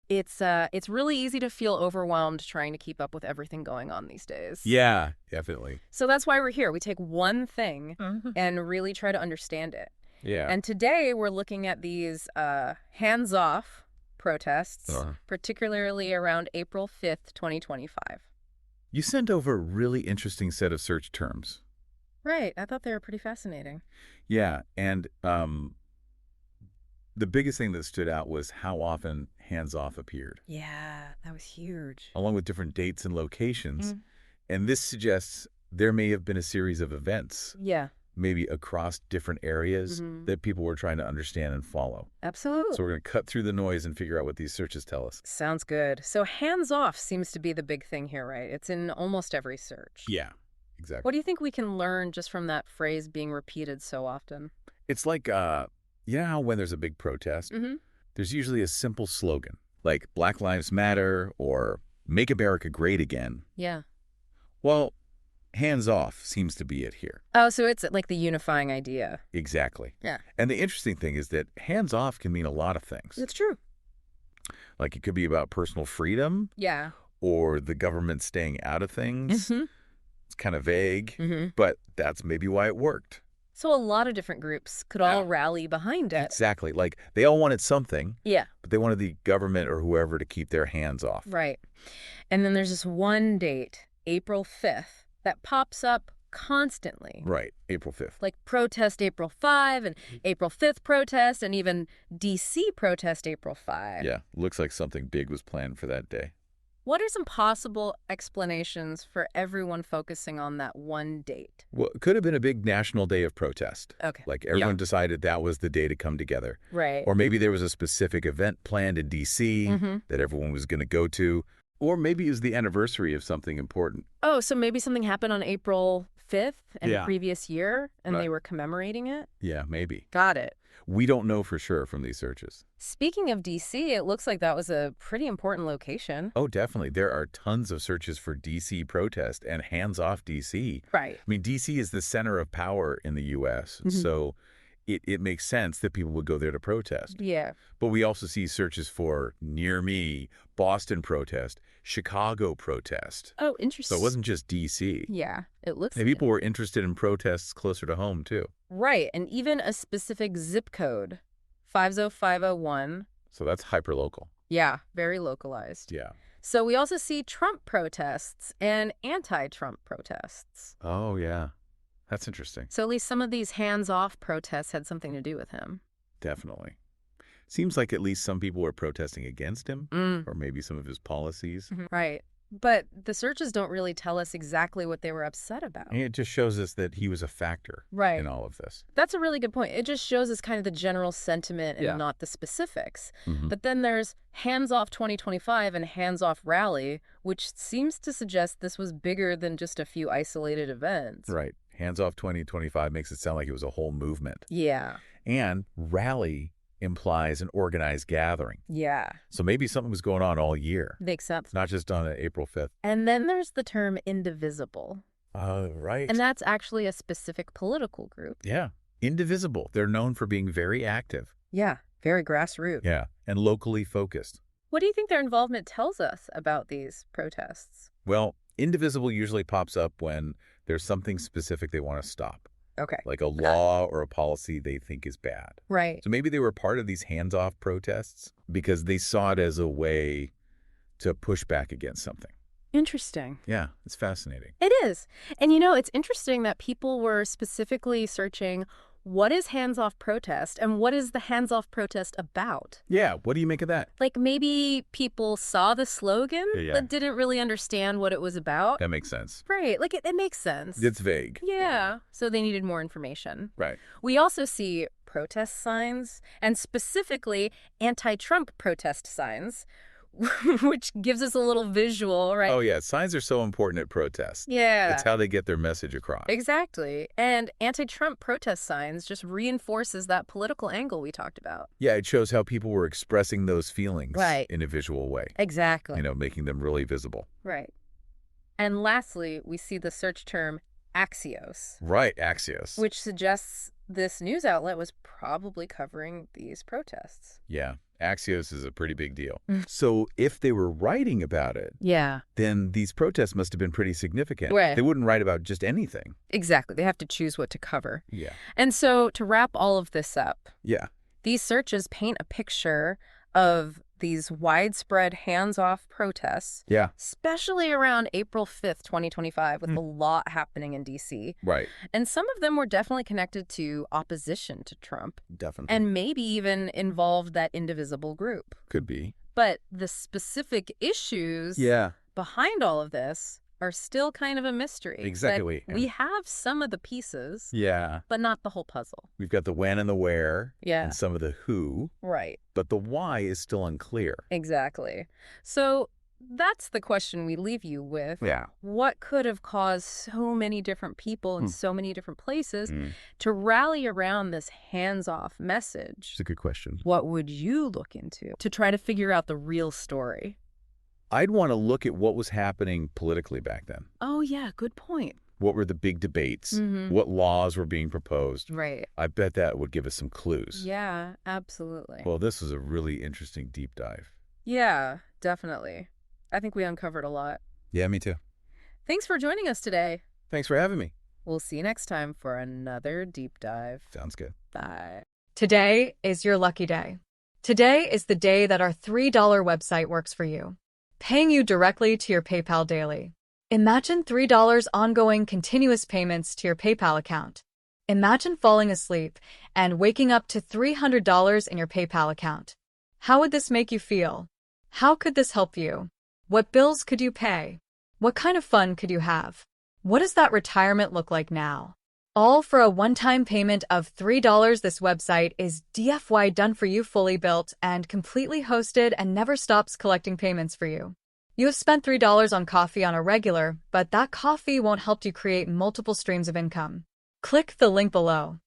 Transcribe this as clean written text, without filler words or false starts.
It's really easy to feel overwhelmed trying to keep up with everything going on these days. Yeah, definitely. So that's why we're here. We take one thing and really try to understand it. Yeah. And today we're looking at these hands-off protests, particularly around April 5th, 2025. You sent over a really interesting set of search terms. Right. I thought they were pretty fascinating. Yeah, and the biggest thing that stood out was how often hands-off appeared. Yeah, that was huge. Along with different dates and locations. And this suggests there may have been a series of events. Yeah. Maybe across different areas that people were trying to understand and follow. Absolutely. So we're going to cut through the noise and figure out what these searches tell us. Sounds good. So hands-off seems to be the big thing here, right? It's in almost every search. Yeah, exactly. What do you think we can learn just from that phrase being repeated so often? It's like, you know how when there's a big protest, there's usually a simple slogan, like Black Lives Matter or Make America Great Again. Yeah. Well, hands off seems to be it here. Oh, so it's like the unifying idea. Exactly. Yeah. And the interesting thing is that hands off can mean a lot of things. It's true. Like it could be about personal freedom. Yeah. Or the government staying out of things. It's kind of vague, but that's maybe why it worked. So a lot of different groups could all rally behind it. Exactly. Like they all wanted something. Yeah. But they wanted the government or whoever to keep their hands off. Right. And then there's this one date, April 5th, that pops up constantly. Right. April 5th. Like protest April 5 and April 5th protest and even D.C. protest April 5. Yeah. Looks like something big was planned for that day. What are some possible explanations for everyone focusing on that one date? Well, it could have been a big national day of protest. Okay. Like everyone decided that was the day to come together. Right. Or maybe there was a specific event planned in D.C. that everyone was going to go to. Or maybe it was the anniversary of something important. Oh, so maybe something happened on April 5th in the previous year and Right. they were commemorating it? Yeah, maybe. Got it. We don't know for sure from these searches. Speaking of D.C., it looks like that was a pretty important location. Oh, definitely. There are tons of searches for D.C. protest and hands-off D.C. Right. I mean, D.C. is the center of power in the U.S., so it makes sense that people would go there to protest. Yeah. But we also see searches for near me, Boston protest, Chicago protest. Oh, interesting. So it wasn't just D.C. Yeah, it looks And people were interested in protests closer to home, too. Right, and even a specific zip code, 50501. So that's hyperlocal. Yeah, very localized. Yeah. So we also see Trump protests and anti-Trump protests. Oh, yeah. That's interesting. So at least some of these hands-off protests had something to do with him. Definitely. Seems like at least some people were protesting against him, or maybe some of his policies. Right. But the searches don't really tell us exactly what they were upset about. And it just shows us that he was a factor in all of this. That's a really good point. It just shows us kind of the general sentiment and not the specifics. But then there's hands-off 2025 and hands-off rally, which seems to suggest this was bigger than just a few isolated events. Right. Hands off 2025 makes it sound like it was a whole movement. Yeah. And rally implies an organized gathering. Yeah. So maybe something was going on all year. Makes sense. Not just on April 5th. And then there's the term indivisible. Right. And that's actually a specific political group. Yeah. Indivisible. They're known for being very active. Yeah. Very grassroots. Yeah. And locally focused. What do you think their involvement tells us about these protests? Well, indivisible usually pops up when there's something specific they want to stop. Okay. Like a law or a policy they think is bad. Right. So maybe they were part of these hands-off protests because they saw it as a way to push back against something. Interesting. Yeah, it's fascinating. It is. And you know, it's interesting that people were specifically searching what is hands-off protest and what is the hands-off protest about? Yeah, what do you make of that? Like maybe people saw the slogan but didn't really understand what it was about. That makes sense. Right. Like it makes sense. It's vague. Yeah. So they needed more information. Right. We also see protest signs and specifically anti-Trump protest signs, which gives us a little visual, right? Oh, yeah. Signs are so important at protests. Yeah. It's how they get their message across. Exactly. And anti-Trump protest signs just reinforces that political angle we talked about. Yeah, it shows how people were expressing those feelings in a visual way. Exactly. You know, making them really visible. Right. And lastly, we see the search term Axios. Right, Axios. Which suggests this news outlet was probably covering these protests. Yeah. Axios is a pretty big deal. So if they were writing about it, Yeah. then these protests must have been pretty significant. Right. They wouldn't write about just anything. Exactly. They have to choose what to cover. Yeah. And so to wrap all of this up, Yeah. these searches paint a picture of these widespread hands-off protests, Yeah. especially around April 5th, 2025, with a lot happening in D.C. Right. And some of them were definitely connected to opposition to Trump, Definitely. and maybe even involved that indivisible group. Could be. But the specific issues behind all of this are still kind of a mystery. Exactly. But we have some of the pieces, Yeah. but not the whole puzzle. We've got the when and the where. Yeah. And some of the who. Right. But the why is still unclear. Exactly. So that's the question we leave you with. Yeah. What could have caused so many different people in so many different places to rally around this hands-off message? It's a good question. What would you look into to try to figure out the real story? I'd want to look at what was happening politically back then. Oh, yeah, good point. What were the big debates? What laws were being proposed? Right. I bet that would give us some clues. Yeah, absolutely. Well, this was a really interesting deep dive. Yeah, definitely. I think we uncovered a lot. Yeah, me too. Thanks for joining us today. Thanks for having me. We'll see you next time for another deep dive. Sounds good. Bye. Today is your lucky day. Today is the day that our $3 website works for you, paying you directly to your PayPal daily. Imagine $3 ongoing continuous payments to your PayPal account. Imagine falling asleep and waking up to $300 in your PayPal account. How would this make you feel? How could this help you? What bills could you pay? What kind of fun could you have? What does that retirement look like now? All for a one-time payment of $3. This website is DFY done for you, fully built and completely hosted, and never stops collecting payments for you. You have spent $3 on coffee on a regular, but that coffee won't help you create multiple streams of income. Click the link below.